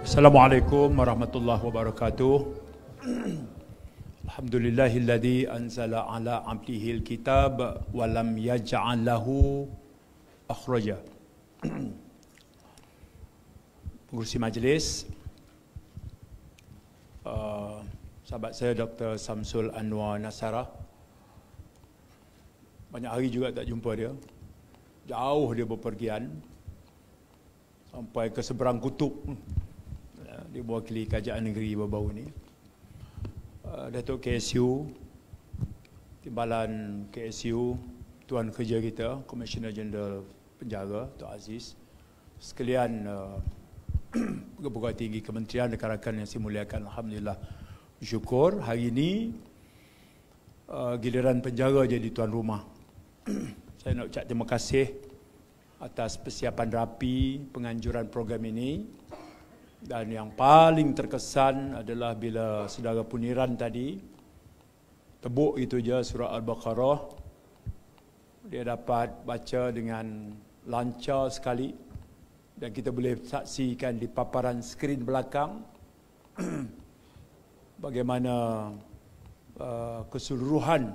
Assalamualaikum warahmatullahi wabarakatuh. Alhamdulillahilladzi anzala ala 'abdihil kitab wa lam yaj'al lahu akhraja. Pengurusi majlis, sahabat saya Dr. Samsul Anwar Nasara. Banyak hari juga tak jumpa dia. Jauh dia berpergian sampai ke seberang kutub. Dia mewakili kerajaan negeri baru-baru ni. Datuk KSU, Timbalan KSU, Tuan Kerja kita, Komisioner Jeneral Penjara, Tuan Aziz, sekalian pegawai tinggi kementerian, rakan-rakan yang saya muliakan, alhamdulillah bersyukur hari ini giliran penjara jadi tuan rumah. Saya nak ucap terima kasih atas persiapan rapi penganjuran program ini. Dan yang paling terkesan adalah bila saudara Puniran tadi tebuk itu je surah Al-Baqarah, dia dapat baca dengan lancar sekali dan kita boleh saksikan di paparan skrin belakang bagaimana keseluruhan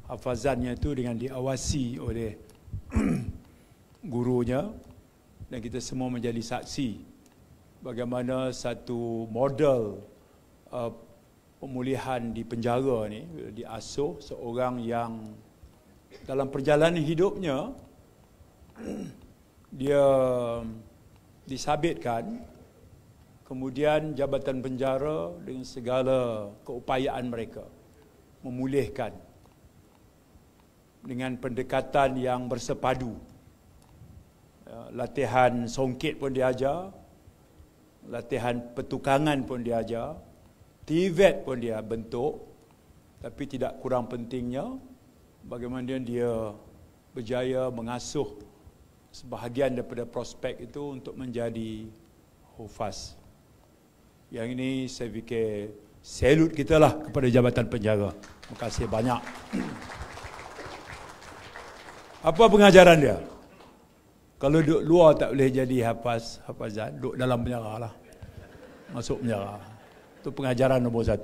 hafazannya itu dengan diawasi oleh gurunya, dan kita semua menjadi saksi bagaimana satu model pemulihan di penjara ni diasuh seorang yang dalam perjalanan hidupnya dia disabitkan, kemudian jabatan penjara dengan segala keupayaan mereka memulihkan dengan pendekatan yang bersepadu. Latihan songket pun diajar, latihan petukangan pun dia ajar, TVET pun dia bentuk, tapi tidak kurang pentingnya bagaimana dia berjaya mengasuh sebahagian daripada prospek itu untuk menjadi hufaz. Yang ini saya fikir salut kita lah kepada Jabatan Penjara. Terima kasih banyak. Apa pengajaran dia? Kalau duduk luar tak boleh jadi hafazan, duduk dalam penjara lah. Masuk penjara. Itu pengajaran nombor 1.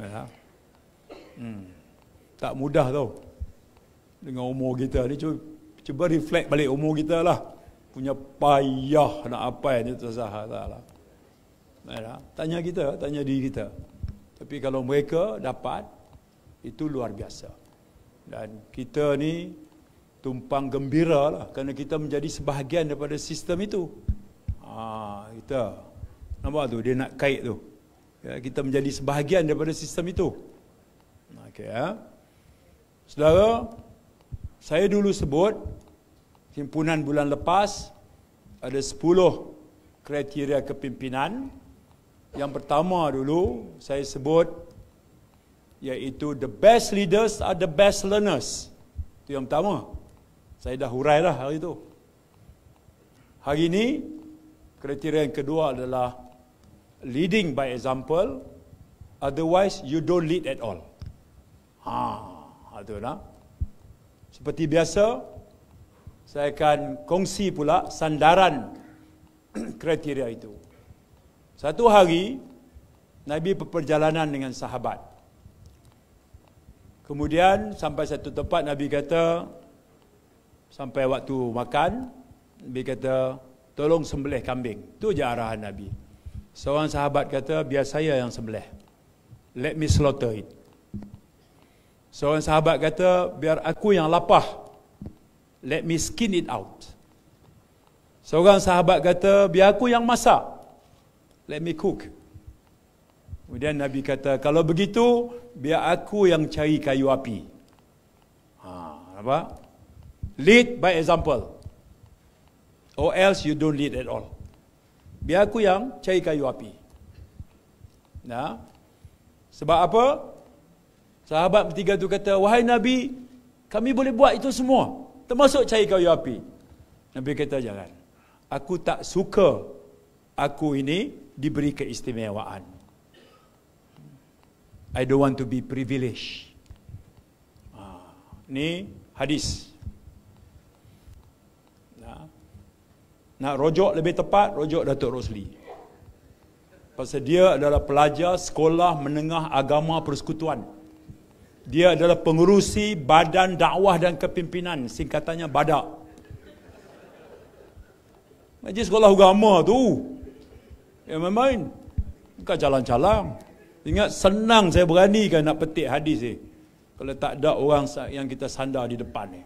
Ya. Tak mudah tau. Dengan umur kita ni, cuba reflect balik umur kita lah. Punya payah nak apa yang itu tersalah lah. Ya. Tanya kita, tanya diri kita. Tapi kalau mereka dapat, itu luar biasa. Dan kita ni tumpang gembira lah kerana kita menjadi sebahagian daripada sistem itu. Kita nampak tu, dia nak kait tu. Ya, kita menjadi sebahagian daripada sistem itu. Okey, ya. Saudara, saya dulu sebut himpunan bulan lepas ada 10 kriteria kepimpinan. Yang pertama dulu saya sebut iaitu the best leaders are the best learners. Itu yang pertama. Saya dah hurailah hari itu. Hari ini, kriteria yang kedua adalah leading by example, otherwise you don't lead at all. Itu lah. Seperti biasa, saya akan kongsi pula sandaran kriteria itu. Satu hari, Nabi berperjalanan dengan sahabat. Kemudian sampai satu tempat Nabi kata, sampai waktu makan, Nabi kata, tolong sembelih kambing. Itu je arahan Nabi. Seorang sahabat kata, biar saya yang sembelih. Let me slaughter it. Seorang sahabat kata, biar aku yang lapah. Let me skin it out. Seorang sahabat kata, biar aku yang masak. Let me cook. Kemudian Nabi kata, kalau begitu, biar aku yang cari kayu api. Nampak? Lead by example, or else you don't lead at all. Biar aku yang cari kayu api. Nah, sebab apa? Sahabat bertiga tu kata, wahai Nabi, kami boleh buat itu semua, termasuk cari kayu api. Nabi kata, jangan. Aku tak suka aku ini diberi keistimewaan. I don't want to be privileged. Ini hadis. Nak rujuk lebih tepat, rujuk Datuk Rosli. Pasal dia adalah pelajar sekolah menengah agama persekutuan. Dia adalah pengurusi Badan Dakwah dan Kepimpinan, singkatannya BADAK. Majlis sekolah agama tu, main-main. Bukan calang-calang. Ingat, senang saya beranikan nak petik hadis ni. Kalau tak ada orang yang kita sandar di depan ni.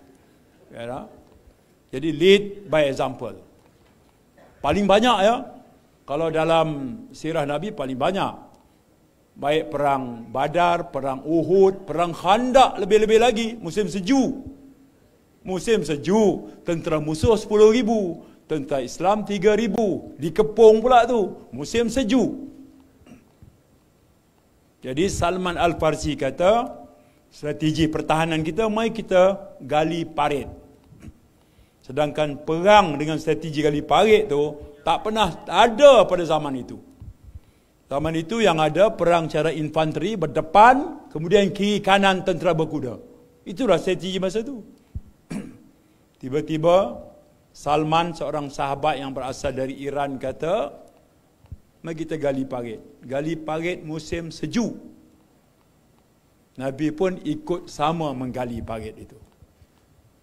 Ya, jadi lead by example. Paling banyak ya, kalau dalam sirah Nabi paling banyak. Baik perang Badar, perang Uhud, perang Khandaq, lebih-lebih lagi musim sejuk. Musim sejuk, tentera musuh 10,000, tentera Islam 3,000, dikepung pula tu, musim sejuk. Jadi Salman Al-Farsi kata, strategi pertahanan kita, mari kita gali parit. Sedangkan perang dengan strategi gali parit tu tak pernah ada pada zaman itu. Zaman itu yang ada perang cara infanteri berdepan, kemudian kiri kanan tentera berkuda. Itulah strategi masa tu. Tiba-tiba Salman, seorang sahabat yang berasal dari Iran, kata, mari kita gali parit. Gali parit musim sejuk. Nabi pun ikut sama menggali parit itu.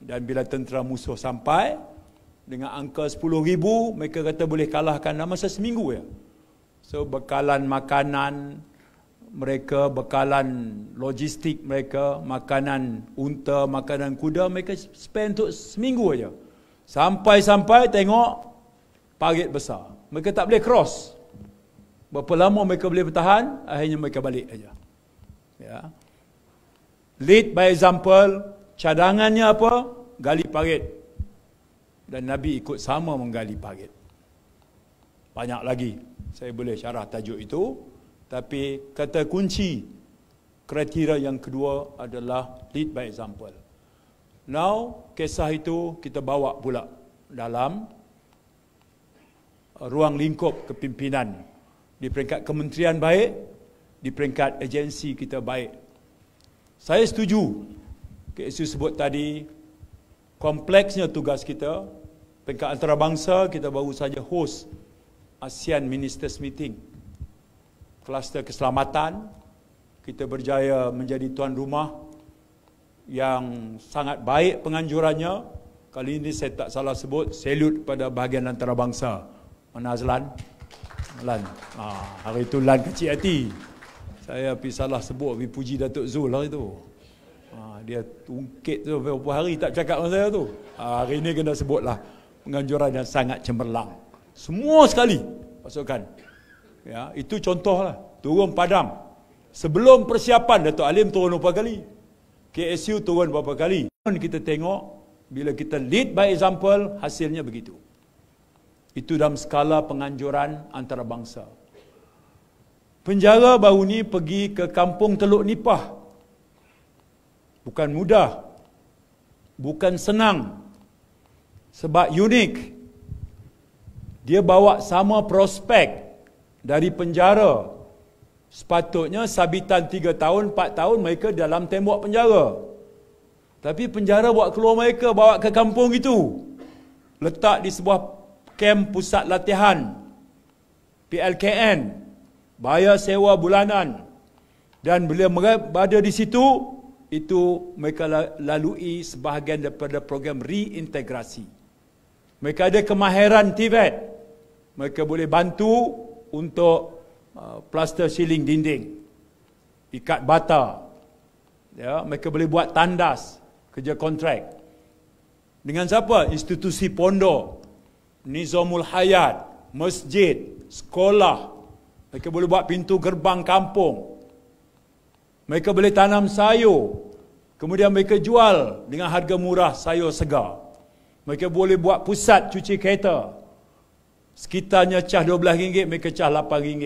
Dan bila tentera musuh sampai dengan angka 10,000, mereka kata boleh kalahkan dalam masa seminggu ya. So bekalan makanan mereka, bekalan logistik mereka, makanan unta, makanan kuda, mereka spend untuk seminggu aja. Sampai-sampai tengok parit besar. Mereka tak boleh cross. Berapa lama mereka boleh bertahan, akhirnya mereka balik aja. Ya. Lead by example. Cadangannya apa? Gali parit. Dan Nabi ikut sama menggali parit. Banyak lagi saya boleh syarah tajuk itu, tapi kata kunci kriteria yang kedua adalah lead by example. Now, kisah itu kita bawa pula dalam ruang lingkup kepimpinan. Di peringkat kementerian baik, di peringkat agensi kita baik. Saya setuju KSU sebut tadi, kompleksnya tugas kita. Peringkat antarabangsa, kita baru saja host ASEAN Ministers Meeting. Kluster keselamatan, kita berjaya menjadi tuan rumah yang sangat baik penganjurannya. Kali ini saya tak salah sebut, salute pada bahagian antarabangsa. Mana Azlan? Lan. Hari itu Lan kecil hati. Saya pergi salah sebut, pergi puji Datuk Zul hari itu. Dia ungkit tu beberapa hari tak cakap dengan saya tu. Hari ini kena sebutlah penganjuran yang sangat cemerlang. Semua sekali pasukan. Ya, itu contohlah. Turun padam. Sebelum persiapan Datuk Alim turun berapa kali. KSU turun berapa kali. Kita tengok bila kita lead by example, hasilnya begitu. Itu dalam skala penganjuran antarabangsa. Penjara baru ni pergi ke kampung Teluk Nipah. Bukan mudah. Bukan senang. Sebab unik. Dia bawa sama prospek dari penjara. Sepatutnya sabitan 3 tahun, 4 tahun mereka dalam tembok penjara. Tapi penjara buat keluar mereka, bawa ke kampung itu. Letak di sebuah kem pusat latihan. PLKN. Bayar sewa bulanan. Dan bila mereka berada di situ, itu mereka lalui sebahagian daripada program reintegrasi. Mereka ada kemahiran TVET. Mereka boleh bantu untuk plaster ceiling dinding, ikat bata. Ya, mereka boleh buat tandas, kerja kontrak. Dengan siapa? Institusi pondok, Nizamul Hayat, masjid, sekolah. Mereka boleh buat pintu gerbang kampung. Mereka boleh tanam sayur. Kemudian mereka jual dengan harga murah sayur segar. Mereka boleh buat pusat cuci kereta. Sekitarnya cah RM12, mereka cah RM8.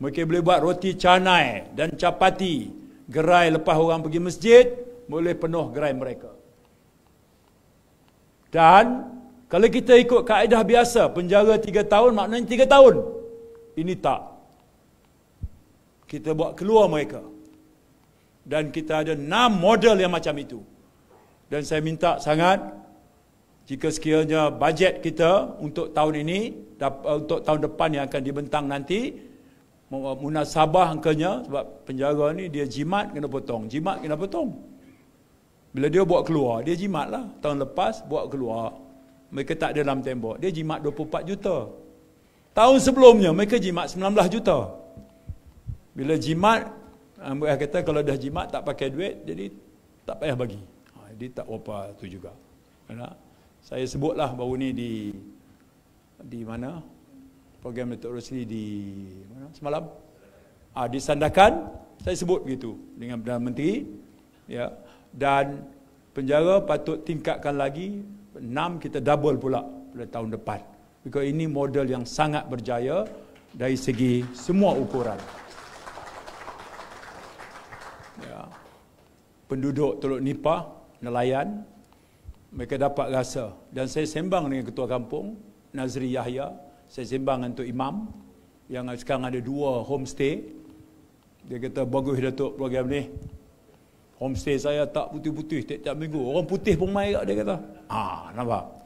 Mereka boleh buat roti canai dan capati. Gerai lepas orang pergi masjid, boleh penuh gerai mereka. Dan kalau kita ikut kaedah biasa, penjara 3 tahun maknanya 3 tahun. Ini tak. Kita buat keluar mereka. Dan kita ada 6 model yang macam itu. Dan saya minta sangat, jika sekiranya bajet kita untuk tahun ini, untuk tahun depan yang akan dibentang nanti, munasabah angkanya, sebab penjara ni dia jimat kena potong, jimat kena potong. Bila dia buat keluar, dia jimat lah. Tahun lepas buat keluar, mereka tak ada dalam tembok, dia jimat 24 juta. Tahun sebelumnya mereka jimat 19 juta. Bila jimat, mereka kata kalau dah jimat tak pakai duit, jadi tak payah bagi. Jadi tak apa tu juga. Saya sebutlah baru ni di mana program Datuk Rosli di mana semalam, di Sandakan, saya sebut begitu dengan Perdana Menteri, ya. Dan penjara patut tingkatkan lagi 6, kita double pula pada tahun depan. Because ini model yang sangat berjaya dari segi semua ukuran. Ya. Penduduk Teluk Nipah, nelayan, mereka dapat rasa. Dan saya sembang dengan Ketua Kampung Nazri Yahya, saya sembang dengan Tok Imam yang sekarang ada 2 homestay. Dia kata, bagus Datuk program ni. Homestay saya tak putih-putih tiap-tiap minggu. Orang putih pun mai kat dia kata. Nampak?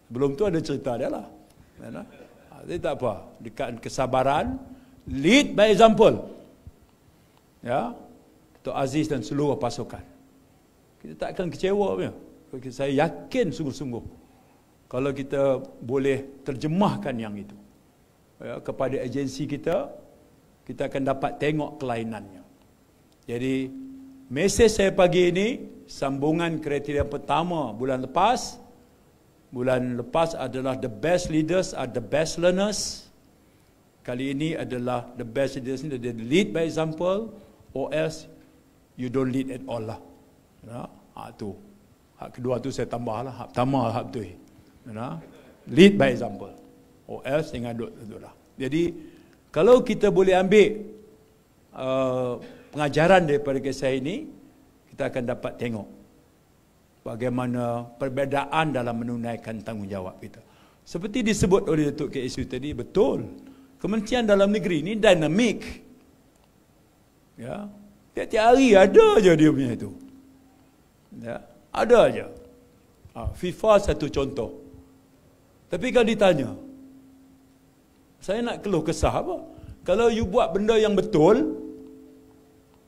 Belum tu ada cerita dia lah. Jadi tak apa. Dekat kesabaran, lead by example. Ya, Datuk Aziz dan seluruh pasukan. Kita tak akan kecewa punya. Saya yakin sungguh-sungguh kalau kita boleh terjemahkan yang itu, ya, kepada agensi kita, kita akan dapat tengok kelainannya. Jadi, mesej saya pagi ini, sambungan kriteria pertama bulan lepas. Bulan lepas adalah the best leaders are the best learners. Kali ini adalah the best leaders ni, they lead by example, or else you don't lead at all lah. Ya, tu. Hak kedua tu saya tambah lah. Hak pertama, hak betul. Ya, lead by example, or else tinggal duduk lah. Jadi, kalau kita boleh ambil pengajaran daripada kisah ini, kita akan dapat tengok bagaimana perbezaan dalam menunaikan tanggungjawab kita. Seperti disebut oleh Datuk KSU tadi, betul. Kementerian Dalam Negeri ini dinamik. Ya, tiap-tiap hari ada aja dia punya itu. Ya, ada aja. FIFA satu contoh. Tapi kalau ditanya, saya nak keluh kesah apa? Kalau you buat benda yang betul,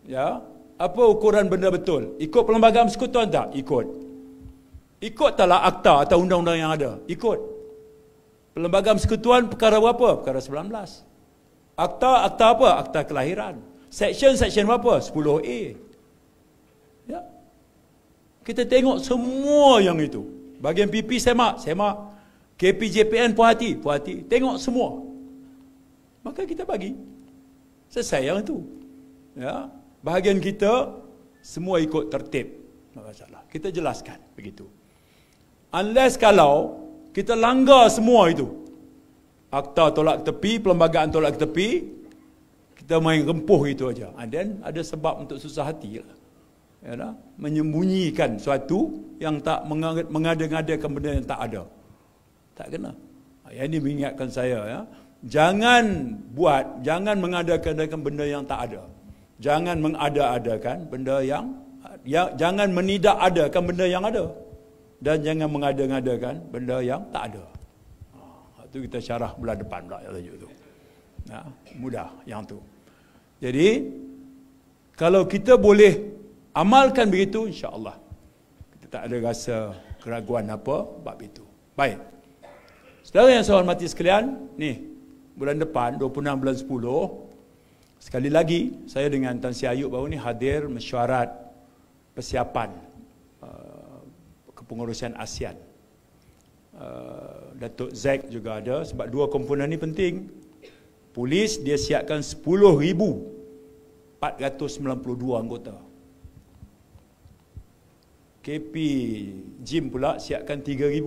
ya, apa ukuran benda betul? Ikut Perlembagaan Persekutuan tak? Ikut. Ikut taklah akta atau undang-undang yang ada? Ikut. Perlembagaan Persekutuan perkara berapa? Perkara 19. Akta apa? Akta kelahiran. Section berapa? 10A. Ya. Kita tengok semua yang itu. Bahagian PP semak. KPJPN puas hati. Tengok semua. Maka kita bagi. Selesai yang itu. Ya. Bahagian kita semua ikut tertib. Tak masalah. Kita jelaskan begitu. Unless kalau kita langgar semua itu. Akta tolak tepi, perlembagaan tolak tepi, kita main rempuh itu aja. And then ada sebab untuk susah hati lah. Ya, menyembunyikan sesuatu yang tak mengada-ngadakan benda yang tak ada. Tak kena. Yang ini mengingatkan saya, ya. Jangan mengadakan benda yang tak ada. Jangan mengada-adakan benda yang jangan menidak-adakan benda yang ada. Dan jangan mengada-ngadakan benda yang tak ada. Itu kita syarah bulan depan pula yang tajuk tu. Ya, mudah yang tu. Jadi kalau kita boleh amalkan begitu, insya-Allah kita tak ada rasa keraguan apa bab itu. Baik. Saudara yang saya hormati sekalian, ni bulan depan 26 bulan 10, sekali lagi saya dengan Tan Sri Ayub baru ni hadir mesyuarat persiapan kepengurusan ASEAN. Datuk Zack juga ada, sebab dua komponen ni penting. Polis dia siapkan 10,492 anggota. KP Jim pula siapkan 3,000.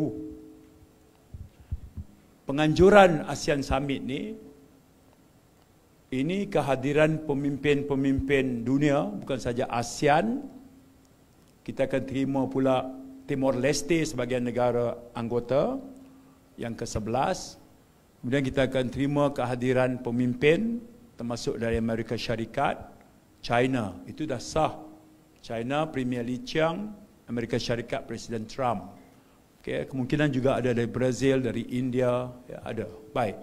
Penganjuran ASEAN Summit ni, ini kehadiran pemimpin-pemimpin dunia, bukan saja ASEAN. Kita akan terima pula Timor Leste sebagai negara anggota yang ke-11. Kemudian kita akan terima kehadiran pemimpin termasuk dari Amerika Syarikat, China, itu dah sah. China, Premier Li Qiang, Amerika Syarikat, Presiden Trump. Okay, kemungkinan juga ada dari Brazil, dari India, ya, ada. Baik.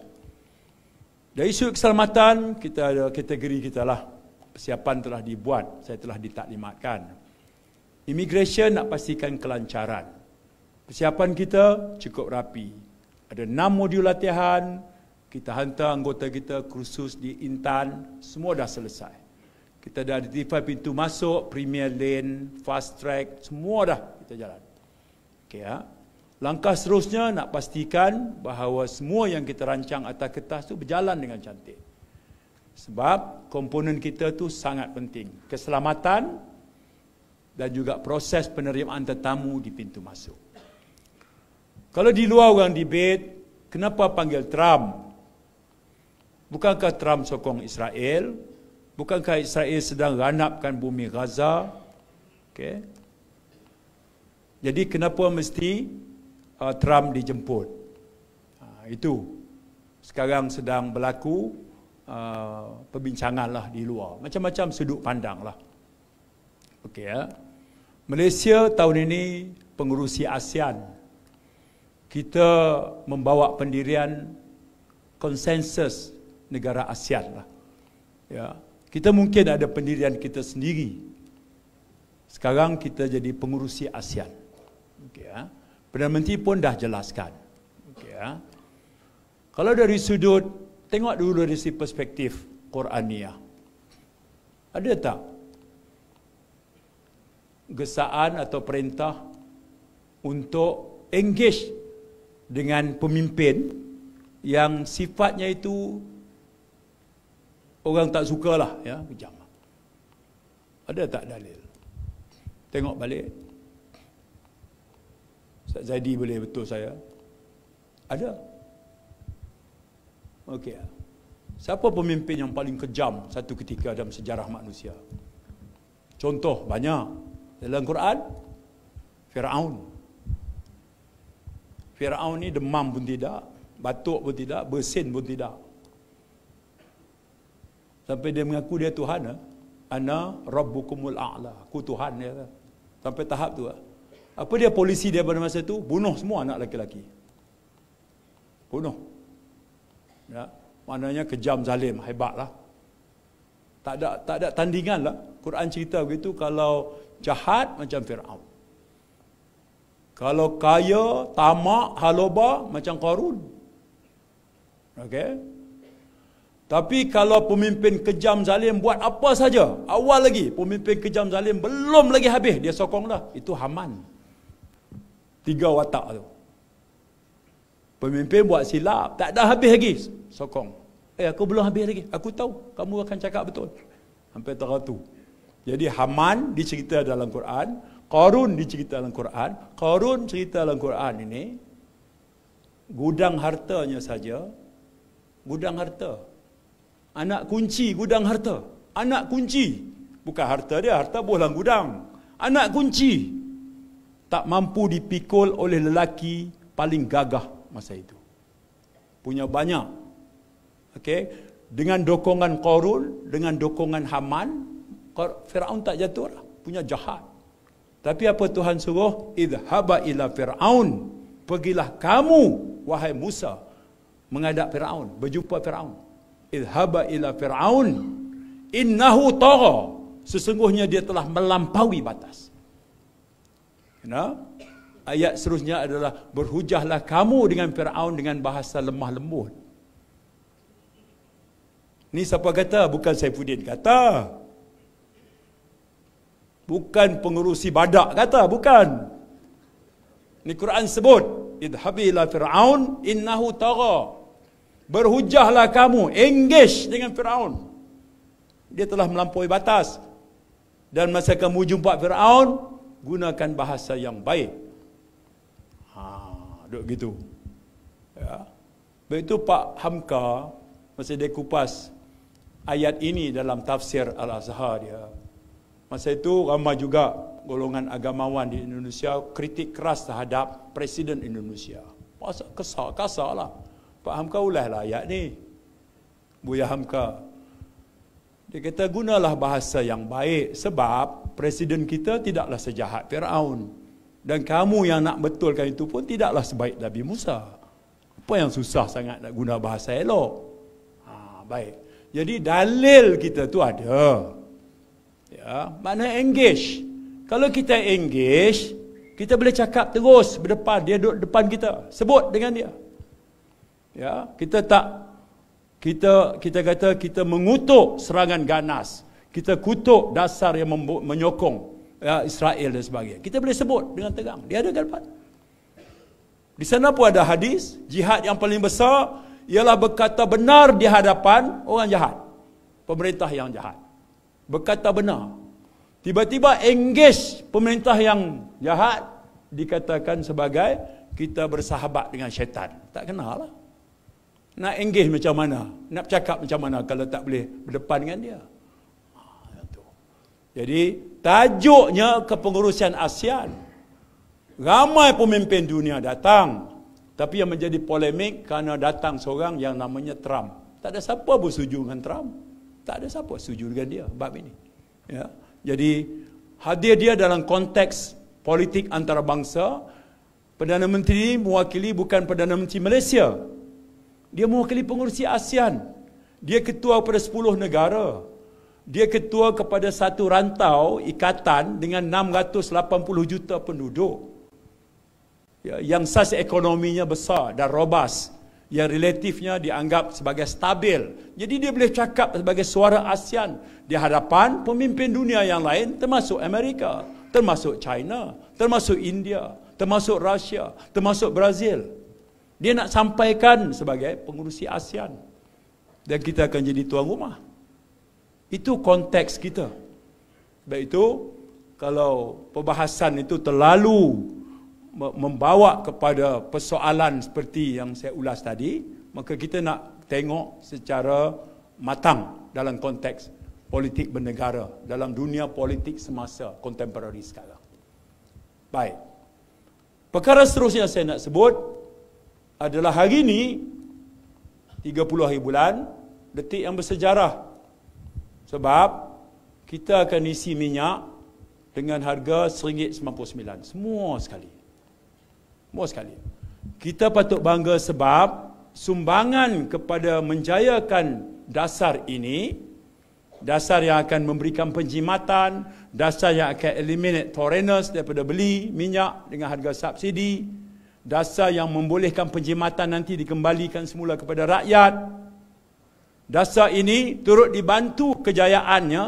Dari isu keselamatan, kita ada kategori kita lah. Persiapan telah dibuat, saya telah ditaklimatkan. Immigration nak pastikan kelancaran. Persiapan kita cukup rapi. Ada 6 modul latihan, kita hantar anggota kita kursus di Intan, semua dah selesai. Kita dah identify pintu masuk, Premier Lane, Fast Track, semua dah kita jalan. Okay, ya. Langkah seterusnya nak pastikan bahawa semua yang kita rancang atas kertas tu berjalan dengan cantik. Sebab komponen kita tu sangat penting. Keselamatan dan juga proses penerimaan tetamu di pintu masuk. Kalau di luar orang debate, kenapa panggil Trump? Bukankah Trump sokong Israel? Bukankah Israel sedang ranapkan bumi Gaza? Okay. Jadi kenapa mesti Trump dijemput? Itu sekarang sedang berlaku perbincangan lah di luar. Macam-macam sudut pandang lah. Okay, ya. Malaysia tahun ini pengurusi ASEAN. Kita membawa pendirian konsensus negara ASEAN lah. Ya. Kita mungkin ada pendirian kita sendiri. Sekarang kita jadi pengurusi ASEAN. Okay, ya. Perdana Menteri pun dah jelaskan. Okay, ya. Kalau dari sudut, tengok dulu dari si perspektif Qur'aniyah. Ada tak gesaan atau perintah untuk engage dengan pemimpin yang sifatnya itu orang tak sukalah, ya, kejam. Ada tak dalil? Tengok balik. Ustaz Zaidi boleh betul saya. Ada. Okey. Siapa pemimpin yang paling kejam satu ketika dalam sejarah manusia? Contoh banyak. Dalam Quran, Firaun. Firaun ni demam pun tidak, batuk pun tidak, bersin pun tidak. Sampai dia mengaku dia Tuhan. Ana rabbukumul a'la. Aku Tuhan dia. Sampai tahap tu. Apa dia polisi dia pada masa tu? Bunuh semua anak lelaki. Bunuh. Ya, maknanya kejam, zalim, hebatlah. Tak ada tandingan lah. Quran cerita begitu, kalau jahat macam Firaun. Kalau kaya, tamak, haloba macam Qarun. Okey. Tapi kalau pemimpin kejam zalim buat apa saja, awal lagi pemimpin kejam zalim belum lagi habis dia sokong dah. Itu Haman. 3 watak tu. Pemimpin buat silap, tak ada habis lagi sokong. Aku belum habis lagi. Aku tahu kamu akan cakap betul. Sampai teratu. Jadi Haman dicerita dalam Quran, Qarun dicerita dalam Quran. Qarun cerita dalam Quran ini gudang hartanya saja, gudang harta. Anak kunci gudang harta. Anak kunci. Bukan harta dia, harta bohlang gudang. Anak kunci tak mampu dipikul oleh lelaki paling gagah masa itu. Punya banyak. Okey, dengan dokongan Qarun, dengan dokongan Haman, Firaun tak jatuh lah. Punya jahat. Tapi apa Tuhan suruh? Idhaba ila Fir'aun. Pergilah kamu, wahai Musa, menghadap Fir'aun, berjumpa Fir'aun. Idhaba ila Fir'aun. Innahu tagha. Sesungguhnya dia telah melampaui batas. Ayat seterusnya adalah berhujahlah kamu dengan Fir'aun dengan bahasa lemah lembut. Ni siapa kata? Bukan Saifuddin kata. Bukan pengurusi badak kata, bukan. Ni Quran sebut, idhabi ila Fir'aun innahu tagha. Berhujahlah kamu, engage dengan Fir'aun. Dia telah melampaui batas. Dan masa kamu jumpa Fir'aun, gunakan bahasa yang baik. Duk gitu. Ya. Begitu Pak Hamka, masa dia kupas ayat ini dalam tafsir Al-Azhar dia. Masa itu ramai juga golongan agamawan di Indonesia kritik keras terhadap Presiden Indonesia. Masa kasar lah. Pak Hamka ulahlah ayat ni. Buya Hamka. Dia kata gunalah bahasa yang baik sebab Presiden kita tidaklah sejahat Firaun. Dan kamu yang nak betulkan itu pun tidaklah sebaik Nabi Musa. Apa yang susah sangat nak guna bahasa elok? Baik. Jadi dalil kita tu ada. Ya, makna engage. Kalau kita engage, kita boleh cakap terus berdepan, dia duduk depan kita, sebut dengan dia. Ya, kita kata kita mengutuk serangan ganas. Kita kutuk dasar yang menyokong ya, Israel dan sebagainya. Kita boleh sebut dengan terang. Dia ada depan. Di sana pun ada hadis, jihad yang paling besar ialah berkata benar di hadapan orang jahat. Pemerintah yang jahat. Berkata benar. Tiba-tiba engage pemerintah yang jahat, dikatakan sebagai kita bersahabat dengan syaitan. Tak kenal lah. Nak engage macam mana? Nak bercakap macam mana kalau tak boleh berdepan dengan dia? Jadi, tajuknya kepengurusan ASEAN. Ramai pemimpin dunia datang. Tapi yang menjadi polemik kerana datang seorang yang namanya Trump. Tak ada siapa pun setuju dengan Trump. Tak ada siapa setuju dengan dia bab ini. Ya. Jadi, hadir dia dalam konteks politik antarabangsa. Perdana Menteri mewakili bukan Perdana Menteri Malaysia. Dia mewakili pengurusi ASEAN. Dia ketua pada 10 negara. Dia ketua kepada satu rantau ikatan dengan 680 juta penduduk. Ya, yang sas ekonominya besar dan robust. Yang relatifnya dianggap sebagai stabil. Jadi dia boleh cakap sebagai suara ASEAN di hadapan pemimpin dunia yang lain, termasuk Amerika, termasuk China, termasuk India, termasuk Rusia, termasuk Brazil. Dia nak sampaikan sebagai pengurusi ASEAN. Dan kita akan jadi tuan rumah. Itu konteks kita. Sebab itu, kalau perbahasan itu terlalu membawa kepada persoalan seperti yang saya ulas tadi, maka kita nak tengok secara matang dalam konteks politik bernegara, dalam dunia politik semasa kontemporari sekarang. Baik. Perkara seterusnya saya nak sebut adalah hari ini, 30 hari bulan, detik yang bersejarah. Sebab kita akan isi minyak dengan harga RM1.99. Semua sekali. Semua sekali. Kita patut bangga sebab sumbangan kepada menjayakan dasar ini, dasar yang akan memberikan penjimatan, dasar yang akan eliminate foreigners daripada beli minyak dengan harga subsidi, dasar yang membolehkan penjimatan nanti dikembalikan semula kepada rakyat. Dasar ini turut dibantu kejayaannya,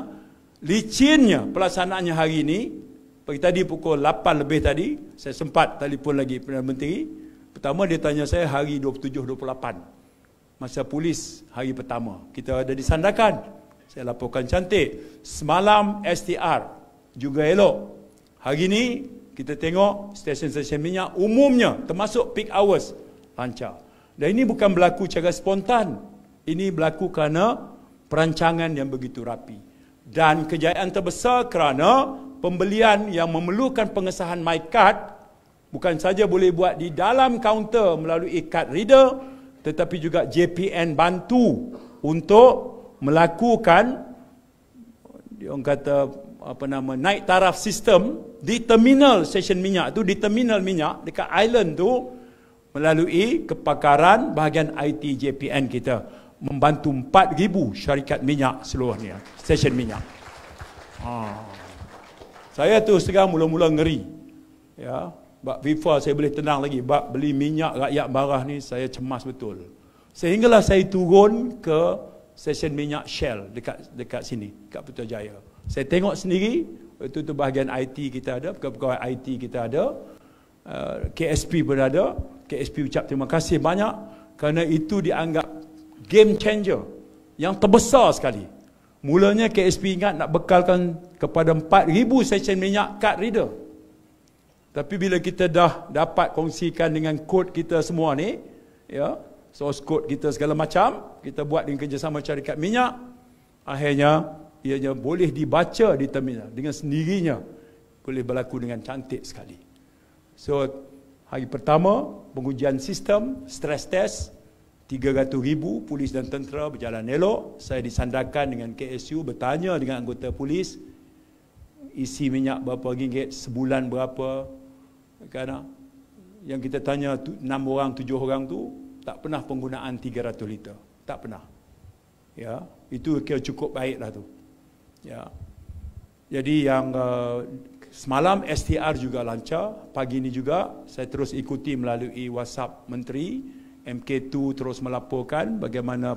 licinnya pelaksanaannya hari ini. Pagi tadi pukul 8 lebih tadi, saya sempat telefon lagi Perdana Menteri. Pertama dia tanya saya hari 27-28. Masa polis hari pertama. Kita ada di Sandakan. Saya laporkan cantik. Semalam STR juga elok. Hari ini kita tengok stesen-stesen minyak umumnya termasuk peak hours lancar. Dan ini bukan berlaku secara spontan. Ini berlaku kerana perancangan yang begitu rapi. Dan kejayaan terbesar kerana pembelian yang memerlukan pengesahan MyCard bukan saja boleh buat di dalam kaunter melalui card reader, tetapi juga JPN bantu untuk melakukan, orang kata naik taraf sistem di terminal stesen minyak tu, di terminal minyak dekat island tu, melalui kepakaran bahagian IT JPN kita, membantu 4,000 syarikat minyak seluruhnya, stesen minyak. Saya tu sekarang mula-mula ngeri. Ya, bab FIFA saya boleh tenang lagi. Bab beli minyak rakyat marah ni saya cemas betul. Sehinggalah saya turun ke stesen minyak Shell dekat sini, dekat Putrajaya. Saya tengok sendiri, itu bahagian IT kita ada, pegawai IT kita ada, KSP pun ada. KSP ucap terima kasih banyak kerana itu dianggap game changer yang terbesar sekali. Mulanya KSP ingat nak bekalkan kepada 4,000 stesen minyak card reader. Tapi bila kita dah dapat kongsikan dengan kod kita semua ni, ya, source code kita segala macam, kita buat dengan kerjasama syarikat minyak, akhirnya ianya boleh dibaca di terminal dengan sendirinya, boleh berlaku dengan cantik sekali. So, hari pertama pengujian sistem, stress test, 300,000 polis dan tentera berjalan elok. Saya disandarkan dengan KSU, bertanya dengan anggota polis, isi minyak berapa ringgit, sebulan berapa. Kerana yang kita tanya 6 orang, 7 orang tu tak pernah penggunaan 300 liter. Tak pernah. Ya, itu kira cukup baiklah tu. Ya. Jadi yang semalam STR juga lancar, pagi ni juga saya terus ikuti melalui WhatsApp Menteri, MK2 terus melaporkan bagaimana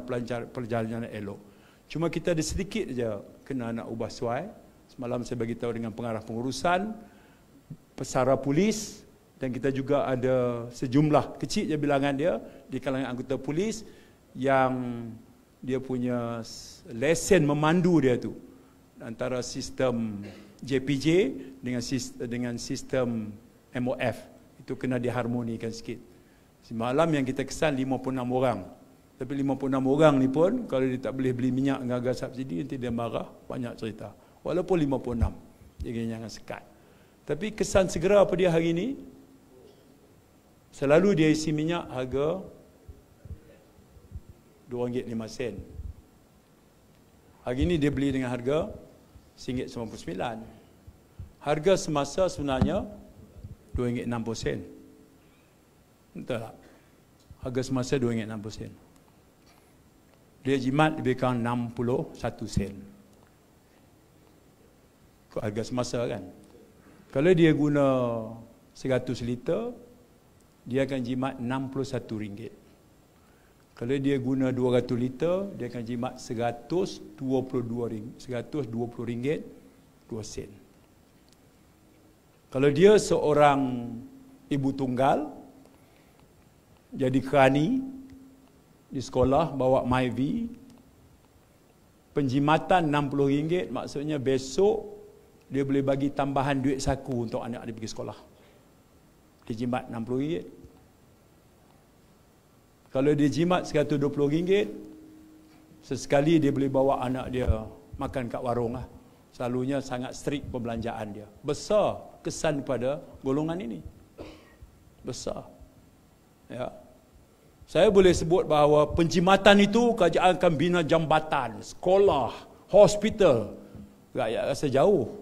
perjalanan elok. Cuma kita ada sedikit saja kena nak ubah suai. Semalam saya bagi tahu dengan pengarah pengurusan, pesara polis, dan kita juga ada sejumlah kecil je bilangan dia di kalangan anggota polis yang dia punya lesen memandu dia tu antara sistem JPJ dengan sistem MOF itu kena diharmonikan sikit. Semalam yang kita kesan 56 orang. Tapi 56 orang ni pun kalau dia tak boleh beli minyak dengan harga subsidi nanti dia marah, banyak cerita. Walaupun 56. Jadi jangan sekat. Tapi kesan segera apa dia hari ni? Selalu dia isi minyak harga RM2.05. Hari ini dia beli dengan harga RM1.99. Harga semasa sebenarnya RM2.60. Betul tak? Harga semasa RM2.60. Dia jimat lebih kurang 61 sen. Harga semasa kan. Kalau dia guna 100 liter, dia akan jimat RM61. Kalau dia guna 200 liter, dia akan jimat RM120.2 sen. Kalau dia seorang ibu tunggal, jadi kerani di sekolah, bawa MyV, penjimatan RM60, maksudnya besok dia boleh bagi tambahan duit saku untuk anak dia pergi sekolah. Dia jimat RM60. Kalau dia jimat RM120, sesekali dia boleh bawa anak dia makan kat warung lah. Selalunya sangat strict perbelanjaan dia. Besar kesan pada golongan ini. Besar. Ya. Saya boleh sebut bahawa penjimatan itu kerajaan akan bina jambatan, sekolah, hospital. Rakyat rasa jauh.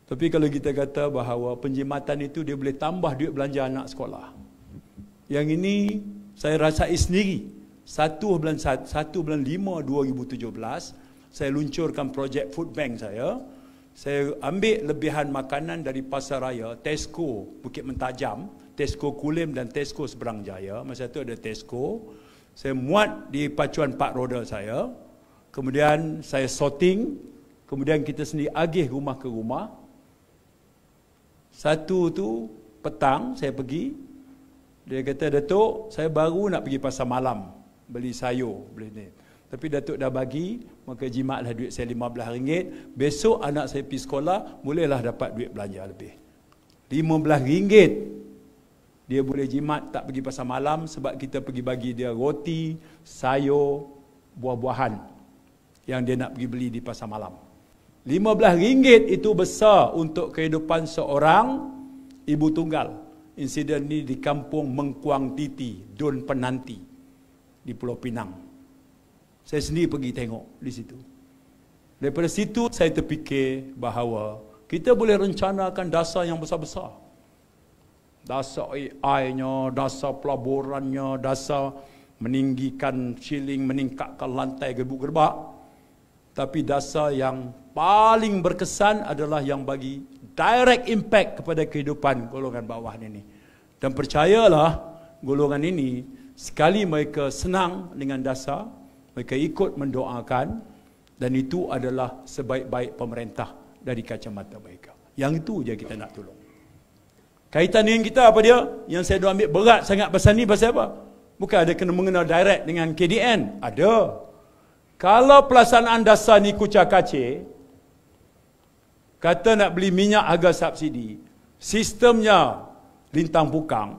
Tapi kalau kita kata bahawa penjimatan itu dia boleh tambah duit belanja anak sekolah. Yang ini saya rasai sendiri. 1 bulan 5 2017 saya luncurkan projek food bank saya. Saya ambil lebihan makanan dari pasar raya Tesco Bukit Mentajam, Tesco Kulim dan Tesco Seberang Jaya. Masa itu ada Tesco. Saya muat di pacuan 4 roda saya. Kemudian saya sorting. Kemudian kita sendiri agih rumah ke rumah. Satu tu petang saya pergi. Dia kata, "Datuk, saya baru nak pergi pasar malam beli sayur, beli ni. Tapi Datuk dah bagi, maka jimatlah duit saya RM15. Besok anak saya pergi sekolah, bolehlah dapat duit belanja lebih." RM15 dia boleh jimat tak pergi pasar malam sebab kita pergi bagi dia roti, sayur, buah-buahan yang dia nak pergi beli di pasar malam. RM15 itu besar untuk kehidupan seorang ibu tunggal. Insiden ini di kampung Mengkuang Titi, Dun Penanti di Pulau Pinang. Saya sendiri pergi tengok di situ. Daripada situ saya terfikir bahawa kita boleh rencanakan dasar yang besar-besar. Dasar AI-nya, dasar pelaburannya, dasar meninggikan shilling, meningkatkan lantai gerbuk-gerbak. Tapi dasar yang paling berkesan adalah yang bagi direct impact kepada kehidupan golongan bawah ini. Dan percayalah, golongan ini sekali mereka senang dengan dasar, mereka ikut mendoakan, dan itu adalah sebaik-baik pemerintah dari kacamata mereka. Yang itu je kita nak tolong. Kaitan dengan kita apa dia? Yang saya dah ambil berat sangat pasal ni pasal apa? Bukan ada kena mengenal direct dengan KDN. Ada. Kalau pelaksanaan dasar ni kucak-kacir, kata nak beli minyak harga subsidi, sistemnya lintang pukang,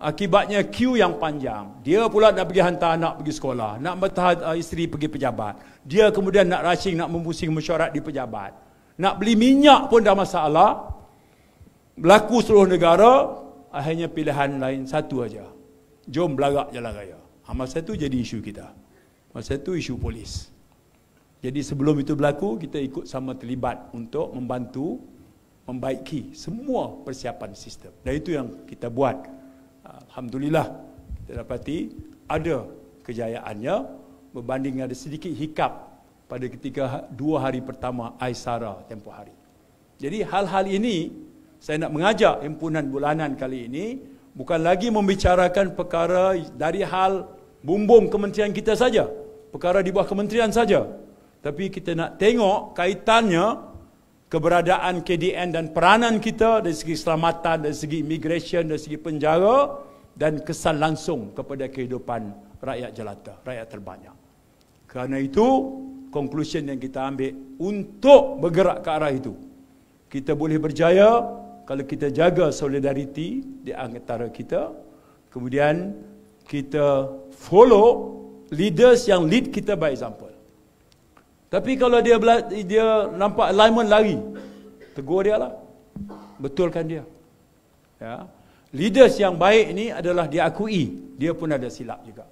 akibatnya queue yang panjang, dia pula nak pergi hantar anak pergi sekolah, nak hantar isteri pergi pejabat, dia kemudian nak rushing, nak memusing mesyuarat di pejabat, nak beli minyak pun dah masalah, berlaku seluruh negara, akhirnya pilihan lain satu aja, jom belagak jalan raya. Masa itu jadi isu kita. Masa itu isu polis. Jadi sebelum itu berlaku, kita ikut sama terlibat untuk membantu membaiki semua persiapan sistem. Dan itu yang kita buat. Alhamdulillah, kita dapati ada kejayaannya. berbanding ada sedikit hiccup pada ketika 2 hari pertama Aisara tempoh hari. Jadi hal-hal ini saya nak mengajak himpunan bulanan kali ini bukan lagi membicarakan perkara dari hal bumbung kementerian kita saja, perkara di bawah kementerian saja, tapi kita nak tengok kaitannya keberadaan KDN dan peranan kita dari segi keselamatan, dari segi immigration, dari segi penjara dan kesan langsung kepada kehidupan rakyat jelata, rakyat terbanyak. Kerana itu, conclusion yang kita ambil untuk bergerak ke arah itu, kita boleh berjaya kalau kita jaga solidariti di antara kita, kemudian kita follow leaders yang lead kita by example. Tapi kalau dia nampak alignment lari, tegur dia lah, betulkan dia. Ya. Leaders yang baik ni adalah diakui dia pun ada silap juga.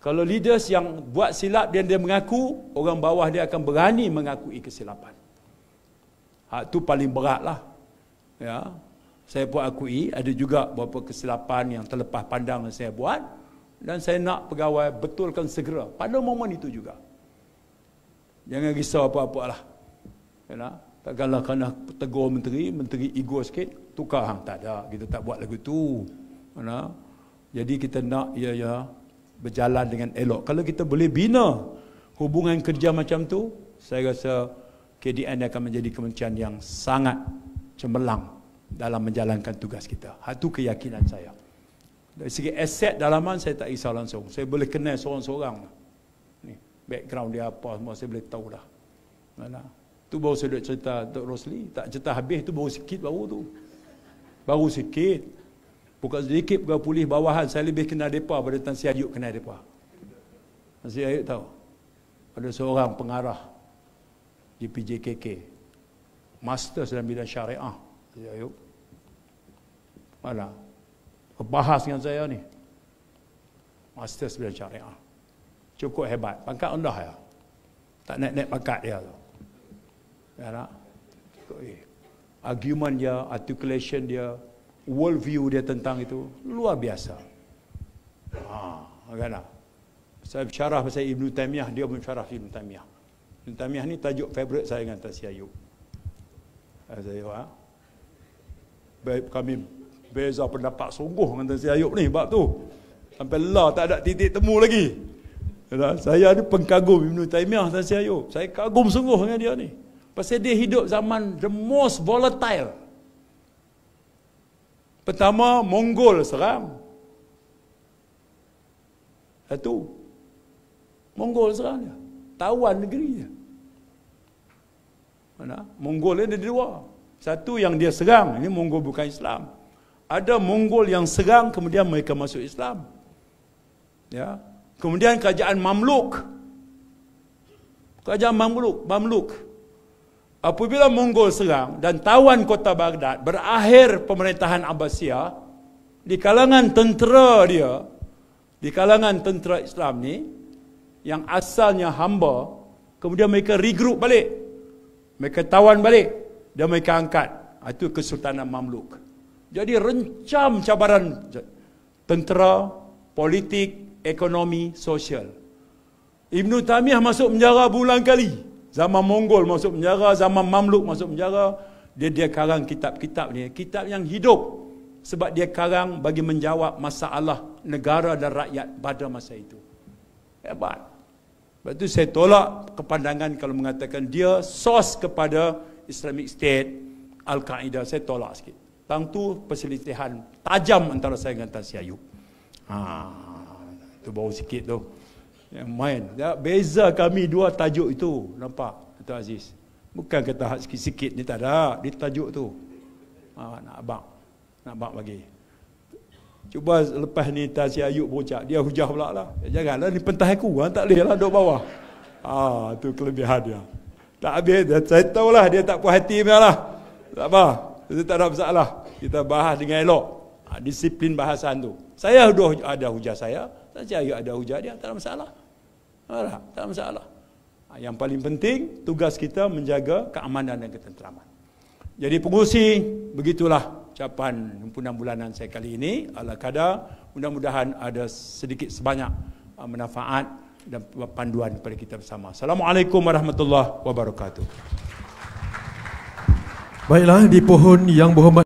Kalau leaders yang buat silap dan dia mengaku, orang bawah dia akan berani mengakui kesilapan. Hak tu paling berat lah. Ya, saya pun akui ada juga beberapa kesilapan yang terlepas pandang yang saya buat, dan saya nak pegawai betulkan segera pada momen itu juga. Jangan risau apa-apa lah. Ya, takkanlah kerana tegur menteri ego sikit, tukar hang, tak ada, kita tak buat lagu tu. Ya, jadi kita nak berjalan dengan elok. Kalau kita boleh bina hubungan kerja macam tu, saya rasa KDN akan menjadi kementerian yang sangat cemerlang dalam menjalankan tugas kita. Itu keyakinan saya. Dari segi aset dalaman saya tak risau langsung. Saya boleh kenal seorang-seorang. Ni, background dia apa semua saya boleh tahu dah. Mana? Tu baru saya cerita Dr. Rosli, tak cerita habis tu baru sikit baru tu. Baru sikit. Bukan sedikit pegawai polis bawahan saya lebih kenal depa pada Tan Sri Ayub kenal depa. Tan Sri Ayub tahu. Ada seorang pengarah di PJKK, master dalam bidang syariah. Tan Sri Ayub. Mana? Bahas dengan saya ni. Master bidang syariah. Cukup hebat. Pangkat rendah ya. Tak naik-naik pangkat dia tu. Ya tak? Argument dia, articulation dia, world view dia tentang itu luar biasa. Kan? Saya bersyarah pasal Ibn Taymiyah, dia pun syarah Ibn Taymiyah. Ibn Taymiyah ni tajuk favourite saya dengan Tan Sri Ayub. Kami beza pendapat sungguh dengan Tan Sri Ayub ni bab tu. Sampai lah tak ada titik temu lagi. Saya ni pengkagum Ibn Taymiyah, Tan Sri Ayub. Saya kagum sungguh dengan dia ni. Pasal dia hidup zaman the most volatile. Pertama, Mongol serang. Satu, Mongol serang dia. Tawan negeri dia. Mana? Mongol dia ada dua. Satu yang dia serang, ini Mongol bukan Islam. Ada Mongol yang serang, kemudian mereka masuk Islam. Ya. Kemudian kerajaan Mamluk. Kerajaan Mamluk. Apabila Mongol serang dan tawan kota Baghdad, berakhir pemerintahan Abbasiyah, di kalangan tentera dia, di kalangan tentera Islam ni, yang asalnya hamba, kemudian mereka regroup balik, mereka tawan balik, dan mereka angkat. Itu Kesultanan Mamluk. Jadi rencam cabaran tentera, politik, ekonomi, sosial. Ibn Taymiyah masuk penjara berulang kali. Zaman Mongol masuk penjara, zaman Mamluk masuk penjara. Dia karang kitab-kitab ni, kitab yang hidup, sebab dia karang bagi menjawab masalah negara dan rakyat pada masa itu. Hebat. Sebab itu saya tolak kepandangan kalau mengatakan dia sos kepada Islamic State, Al-Qaeda. Saya tolak sikit. Tang tu perselisihan tajam antara saya dengan Tan Sri Ayub. Itu baru sikit tu. Yang main. Ya, beza kami dua tajuk itu. Nampak? Tuan Aziz. Bukan kata hak sikit-sikit ni tak ada. Dia tajuk tu. Nak abang bagi. Cuba lepas ni Tan Sri Ayub berucap. Dia hujah pula lah. Janganlah ni pentah aku. Tak boleh lah duduk bawah. Itu kelebihan dia. Tak habis. Saya tahulah dia tak puas hati punya lah. Tak apa. Itu tak ada masalah. Kita bahas dengan elok. Disiplin bahasan tu. Saya ada hujah saya. Tan Sri Ayub ada hujah dia. Tak ada masalah. Tak ada masalah. Yang paling penting, tugas kita menjaga keamanan dan ketenteraman. Jadi pengurusi, begitulah ucapan himpunan bulanan saya kali ini. Ala kadar, mudah-mudahan ada sedikit sebanyak manfaat dan panduan kepada kita bersama. Assalamualaikum warahmatullahi wabarakatuh. Baiklah, di pohon yang berhormat